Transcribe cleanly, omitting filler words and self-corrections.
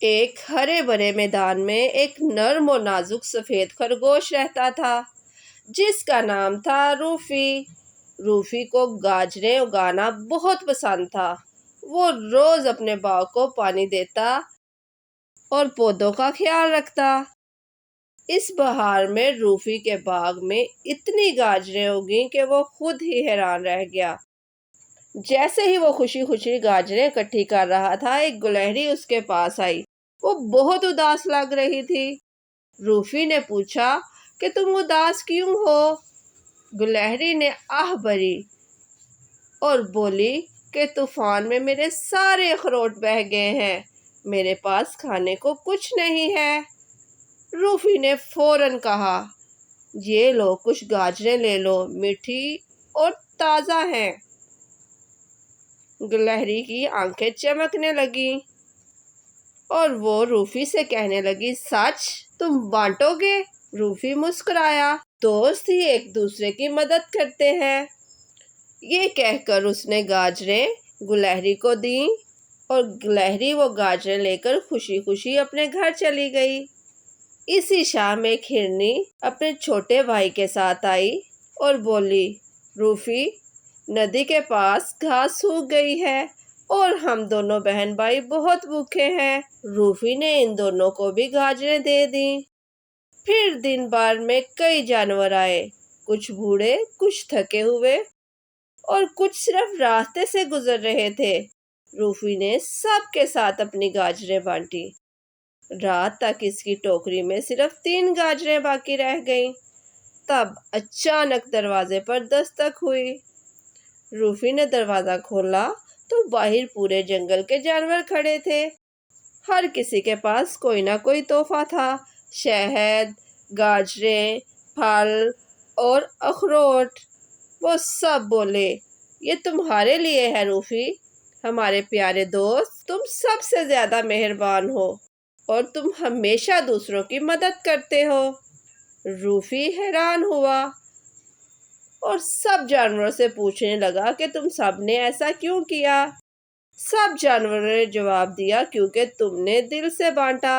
ایک ہرے بھرے میدان میں ایک نرم و نازک سفید خرگوش رہتا تھا جس کا نام تھا روفی۔ روفی کو گاجریں اگانا بہت پسند تھا۔ وہ روز اپنے باغ کو پانی دیتا اور پودوں کا خیال رکھتا۔ اس بہار میں روفی کے باغ میں اتنی گاجریں اگیں کہ وہ خود ہی حیران رہ گیا۔ جیسے ہی وہ خوشی خوشی گاجریں اکٹھی کر رہا تھا، ایک گلہری اس کے پاس آئی۔ وہ بہت اداس لگ رہی تھی۔ روفی نے پوچھا کہ تم اداس کیوں ہو؟ گلہری نے آہ بھری اور بولی کہ طوفان میں میرے سارے اخروٹ بہہ گئے ہیں، میرے پاس کھانے کو کچھ نہیں ہے۔ روفی نے فوراً کہا، یہ لو، کچھ گاجریں لے لو، میٹھی اور تازہ ہیں۔ گلہری کی آنکھیں چمکنے لگیں اور وہ روفی سے کہنے لگی، سچ؟ تم بانٹو گے؟ روفی مسکرایا۔ دوست ہی ایک دوسرے کی مدد کرتے ہیں۔ یہ کہہ کر اس نے گاجریں گلہری کو دیں اور گلہری وہ گاجریں لے کر خوشی خوشی اپنے گھر چلی گئی۔ اسی شام ایک ہرنی اپنے چھوٹے بھائی کے ساتھ آئی اور بولی، روفی، ندی کے پاس گھاس سوکھ گئی ہے اور ہم دونوں بہن بھائی بہت بھوکے ہیں۔ روفی نے ان دونوں کو بھی گاجریں دے دیں۔ پھر دن بھر میں کئی جانور آئے، کچھ بوڑھے، کچھ تھکے ہوئے اور کچھ صرف راستے سے گزر رہے تھے۔ روفی نے سب کے ساتھ اپنی گاجریں بانٹی۔ رات تک اس کی ٹوکری میں صرف 3 گاجریں باقی رہ گئیں۔ تب اچانک دروازے پر دستک ہوئی۔ روفی نے دروازہ کھولا تو باہر پورے جنگل کے جانور کھڑے تھے۔ ہر کسی کے پاس کوئی نہ کوئی تحفہ تھا، شہد، گاجریں، پھل اور اخروٹ۔ وہ سب بولے، یہ تمہارے لیے ہے روفی، ہمارے پیارے دوست، تم سب سے زیادہ مہربان ہو اور تم ہمیشہ دوسروں کی مدد کرتے ہو۔ روفی حیران ہوا اور سب جانوروں سے پوچھنے لگا کہ تم سب نے ایسا کیوں کیا؟ سب جانوروں نے جواب دیا، کیونکہ تم نے دل سے بانٹا۔